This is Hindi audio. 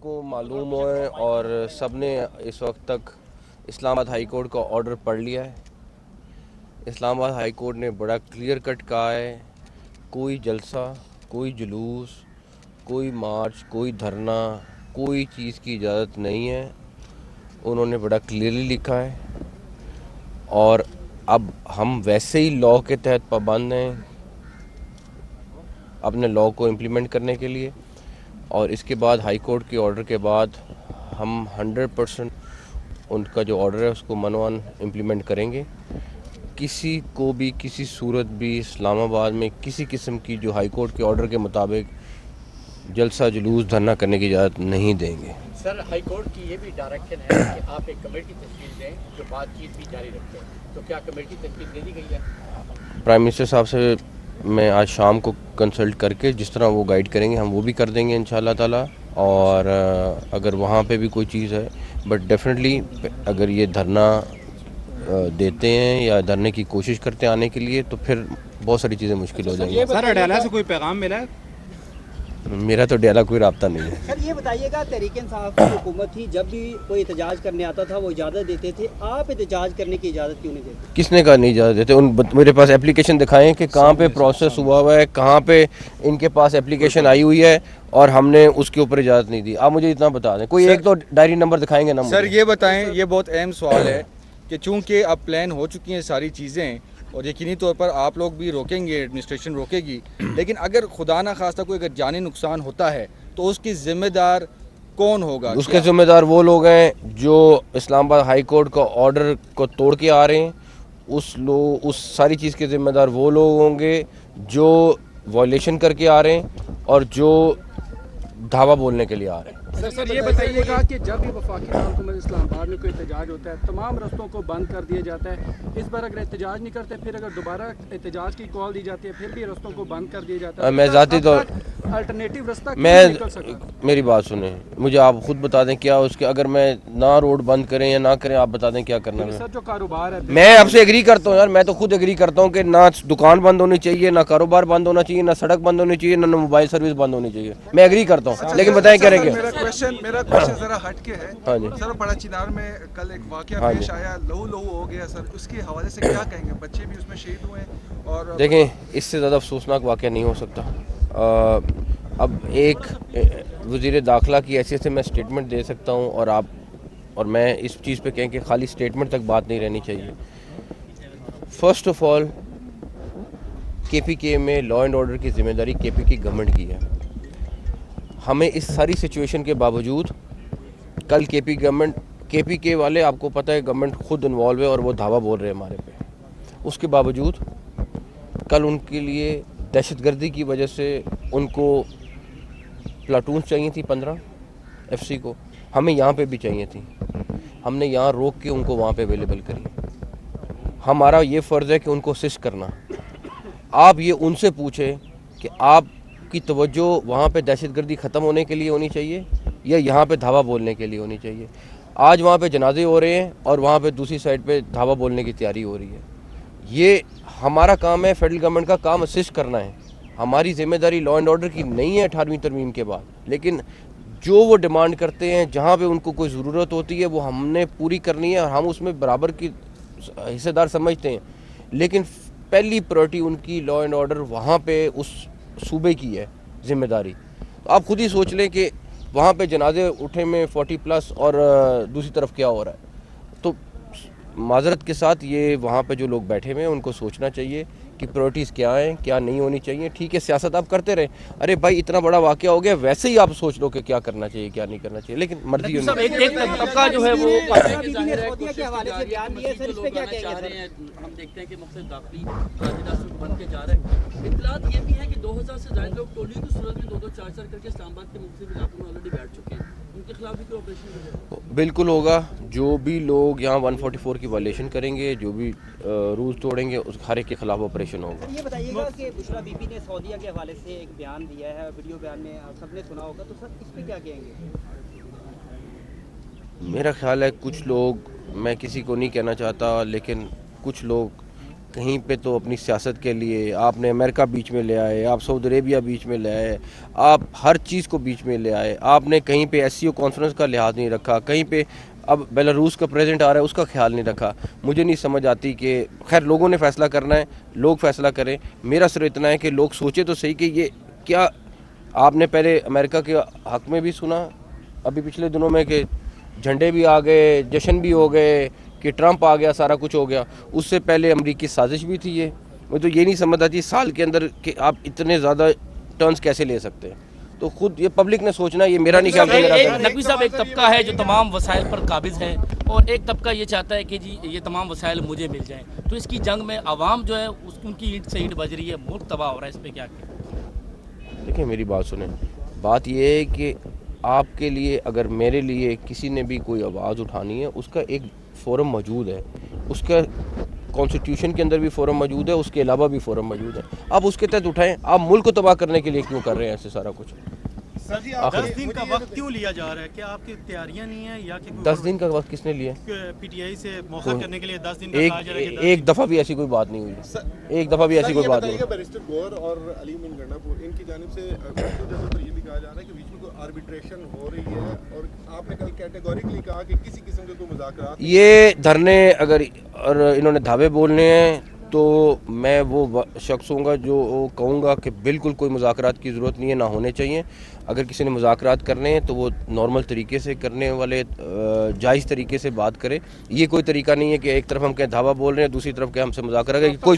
को मालूम हो और सब ने इस वक्त तक इस्लामाबाद हाई कोर्ट का ऑर्डर पढ़ लिया है। इस्लामाबाद हाई कोर्ट ने बड़ा क्लियर कट कहा है, कोई जलसा, कोई जुलूस, कोई मार्च, कोई धरना, कोई चीज़ की इजाज़त नहीं है। उन्होंने बड़ा क्लियरली लिखा है और अब हम वैसे ही लॉ के तहत पाबंद हैं अपने लॉ को इम्प्लीमेंट करने के लिए। और इसके बाद हाई कोर्ट के ऑर्डर के बाद हम 100% उनका जो ऑर्डर है उसको मनोवन इम्प्लीमेंट करेंगे। किसी को भी किसी सूरत भी इस्लामाबाद में किसी किस्म की जो हाई कोर्ट के ऑर्डर के मुताबिक जलसा जुलूस धरना करने की इजाज़त नहीं देंगे। सर, हाई कोर्ट की ये भी डायरेक्शन है कि आप एक कमेटी तश्कील दें जो बातचीत भी जारी रखें, तो क्या कमेटी तश्कील दे दी गई है? प्राइम मिनिस्टर साहब से मैं आज शाम को कंसल्ट करके जिस तरह वो गाइड करेंगे हम वो भी कर देंगे इंशाल्लाह ताला। और अगर वहाँ पे भी कोई चीज़ है, बट डेफिनेटली अगर ये धरना देते हैं या धरने की कोशिश करते हैं आने के लिए तो फिर बहुत सारी चीज़ें मुश्किल हो जाएंगी। सर, अडाला से कोई पैगाम मिला है? मेरा तो डेला कोई रब्ता नहीं है। सर, ये बताइएगा, तहरीक इंसाफ की हुकूमत थी, जब भी कोई एहतजाज करने आता था वो इजाज़त देते थे, आप एहतजाज करने की इजाज़त क्यों नहीं देते? किसने कहा नहीं इजाज़त देते? मेरे पास एप्लीकेशन दिखाएं कि कहाँ पे प्रोसेस हुआ हुआ है, कहाँ पे इनके पास एप्लीकेशन आई हुई है और हमने उसके ऊपर इजाज़त नहीं दी। आप मुझे इतना बता दें, कोई एक तो डायरी नंबर दिखाएंगे ना? सर ये बताएं, ये बहुत अहम सवाल है कि चूँकि अब प्लान हो चुकी हैं सारी चीज़ें और यकीनी तौर पर आप लोग भी रोकेंगे, एडमिनिस्ट्रेशन रोकेगी, लेकिन अगर खुदा ना खास्ता कोई अगर जानी नुकसान होता है तो उसकी जिम्मेदार कौन होगा? उसके जिम्मेदार वो लोग हैं जो इस्लामाबाद हाई कोर्ट का ऑर्डर को तोड़ के आ रहे हैं। उस सारी चीज़ के जिम्मेदार वो लोग होंगे जो वॉयलेशन करके आ रहे हैं और जो धावा बोलने के लिए आ रहे हैं। सर ये बताइएगा कि जब भी वफाकी हुकूमत इस्लामाबाद में कोई एहतजाज होता है तमाम रास्तों को बंद कर दिया जाता है। इस बार अगर एहतजाज नहीं करते, फिर अगर दोबारा एहतजाज की कॉल दी जाती है, फिर भी रास्तों को बंद कर दिया जाता है। मैं ज़ाती तौर अल्टरनेटिव रास्ता क्यों निकल सका? मेरी बात सुने, मुझे आप खुद बता दें क्या उसके, अगर मैं ना रोड बंद करें या ना करें, आप बता दें क्या करना है। सर जो कारोबार है, मैं आपसे एग्री करता हूँ यार, मैं तो खुद एग्री करता हूँ कि ना दुकान बंद होनी चाहिए, ना कारोबार बंद होना चाहिए, ना सड़क बंद होनी चाहिए, ना मोबाइल सर्विस बंद होनी चाहिए। मैं एग्री करता हूँ, लेकिन बताएं क्या रहेंगे। मेरा क्वेश्चन जरा हट के है। हाँ जी सर, बड़ा चिनार में कल एक वाकया पेश आया, लहू लहू हो गया सर, उसके हवाले से क्या कहेंगे? बच्चे भी उसमें शहीद हुए और देखें, इससे ज़्यादा अफसोसनाक वाकया नहीं हो सकता। अब एक वज़ीर दाखिला की हैसियत से मैं स्टेटमेंट दे सकता हूँ और मैं इस चीज़ पे कहें कि खाली स्टेटमेंट तक बात नहीं रहनी चाहिए। फर्स्ट ऑफ ऑल, KPK में लॉ एंड ऑर्डर की जिम्मेदारी KPK की गवर्नमेंट की है। हमें इस सारी सिचुएशन के बावजूद कल KPK वाले, आपको पता है गवर्नमेंट खुद इन्वॉल्व है और वो धावा बोल रहे हैं हमारे पे। उसके बावजूद कल उनके लिए दहशतगर्दी की वजह से उनको प्लाटून्स चाहिए थी 15 FC को, हमें यहाँ पे भी चाहिए थी। हमने यहाँ रोक के उनको वहाँ पे अवेलेबल करी। हमारा ये फ़र्ज़ है कि उनको असिस्ट करना। आप ये उनसे पूछें कि आपकी तवज्जो वहाँ पे दहशतगर्दी ख़त्म होने के लिए होनी चाहिए या यहाँ पे धावा बोलने के लिए होनी चाहिए। आज वहाँ पे जनाजे हो रहे हैं और वहाँ पे दूसरी साइड पे धावा बोलने की तैयारी हो रही है। ये हमारा काम है, फेडरल गवर्नमेंट का काम असिस्ट करना है। हमारी जिम्मेदारी लॉ एंड ऑर्डर की नहीं है 18वीं तरमीम के बाद, लेकिन जो वो डिमांड करते हैं, जहाँ पे उनको कोई ज़रूरत होती है, वो हमने पूरी करनी है और हम उसमें बराबर की हिस्सेदार समझते हैं। लेकिन पहली प्रायोरिटी उनकी लॉ एंड ऑर्डर वहाँ पे उस सूबे की है जिम्मेदारी। तो आप खुद ही सोच लें कि वहाँ पे जनाजे उठे में 40+ और दूसरी तरफ क्या हो रहा है। तो माजरत के साथ ये वहाँ पे जो लोग बैठे हुए हैं उनको सोचना चाहिए कि प्रायोरिटीज़ क्या हैं, क्या नहीं होनी चाहिए। ठीक है, सियासत आप करते रहे, अरे भाई इतना बड़ा वाक़या हो गया, वैसे ही आप सोच लो कि क्या करना चाहिए क्या नहीं करना चाहिए, लेकिन मर्जी सब एक तबका जो है वो हम देखते हैं कि मुख्तलिफ दाखिली राजनीति बन के जा रहे हैं। इत्तलात ये भी है कि 2000 से ज़्यादा लोग टोलियों की सूरत में 2-2 4-4 करके इस्लामाबाद के मुख्तलिफ इलाकों में ऑलरेडी बैठ चुके हैं। उनके खिलाफ भी कोई ऑपरेशन बिल्कुल होगा। जो भी लोग यहाँ 144 की वायलेशन करेंगे, जो भी रूल्स तोड़ेंगे, उस हर एक के खिलाफ ऑपरेशन होगा। ये बताइएगा कि बुशरा बीबी ने सऊदीया के हवाले से एक बयान दिया है, वीडियो बयान में आप सबने सुना होगा, तो सर इस पर क्या कहेंगे? मेरा ख्याल है कुछ लोग, मैं किसी को नहीं कहना चाहता, लेकिन कुछ लोग कहीं पे तो अपनी सियासत के लिए आपने अमेरिका बीच में ले आए, आप सऊदी अरेबिया बीच में ले आए, आप हर चीज़ को बीच में ले आए, आपने कहीं पे SCO कॉन्फ्रेंस का लिहाज नहीं रखा, कहीं पे अब बेलारूस का प्रेसिडेंट आ रहा है उसका ख्याल नहीं रखा। मुझे नहीं समझ आती कि खैर लोगों ने फ़ैसला करना है, लोग फ़ैसला करें। मेरा सिर्फ इतना है कि लोग सोचे तो सही कि ये क्या, आपने पहले अमेरिका के हक़ में भी सुना अभी पिछले दिनों में कि झंडे भी आ गए, जश्न भी हो गए, कि ट्रंप आ गया, सारा कुछ हो गया। उससे पहले अमेरिकी साजिश भी थी ये। मुझे तो ये नहीं समझ आती साल के अंदर कि आप इतने ज़्यादा टर्न्स कैसे ले सकते हैं। तो खुद ये पब्लिक ने सोचना, ये मेरा नहीं ख्याल। नकवी साहब, एक तबका है जो तमाम वसाइल पर काबिज है और एक तबका ये चाहता है कि जी ये तमाम वसाइल मुझे मिल जाएं। तो इसकी जंग में आवाम जो है उनकी ईंट से ईंट बज रही है, मुल्क तबाह हो रहा है, इस पर क्या कहें? देखिए मेरी बात सुने, बात ये है कि आपके लिए, अगर मेरे लिए किसी ने भी कोई आवाज़ उठानी है, उसका एक फ़ोरम मौजूद है, उसका कॉन्स्टिट्यूशन के अंदर भी फ़ोरम मौजूद है, उसके अलावा भी फ़ोरम मौजूद है। आप उसके तहत उठाएं। आप मुल्क को तबाह करने के लिए क्यों कर रहे हैं ऐसे सारा कुछ? सर जी, 10 दिन का वक्त क्यों लिया जा रहा है? क्या आपकी तैयारियां नहीं है या कि 10 दिन का वक्त किसने लिया? PTI से मौका करने के लिए 10 दिन का कहा जा रहा है कि एक दफ़ा भी ऐसी कोई बात नहीं हुई, एक दफ़ा भी ऐसी कोई बात नहीं हुई। बैरिस्टर गौर और अली मीन गंडापुर इनकी जानिब से ये भी कहा जा रहा है कि बीच में कोई आर्बिट्रेशन हो रही है और आपने कल कैटेगोरिकली कहा कि किसी किस्म के कोई मुज़ाकरात, ये धरने अगर और इन्होंने धावे बोलने हैं तो मैं वो शख्स हूँगा जो कहूँगा कि बिल्कुल कोई मुज़ाकरात की ज़रूरत नहीं है, ना होने चाहिए। अगर किसी ने मुज़ाकरात करने हैं तो वो नॉर्मल तरीके से करने वाले, जायज़ तरीके से बात करे। ये कोई तरीका नहीं है कि एक तरफ हम कहें धावा बोल रहे हैं, दूसरी तरफ के हमसे मुज़ाकरा करें। कोई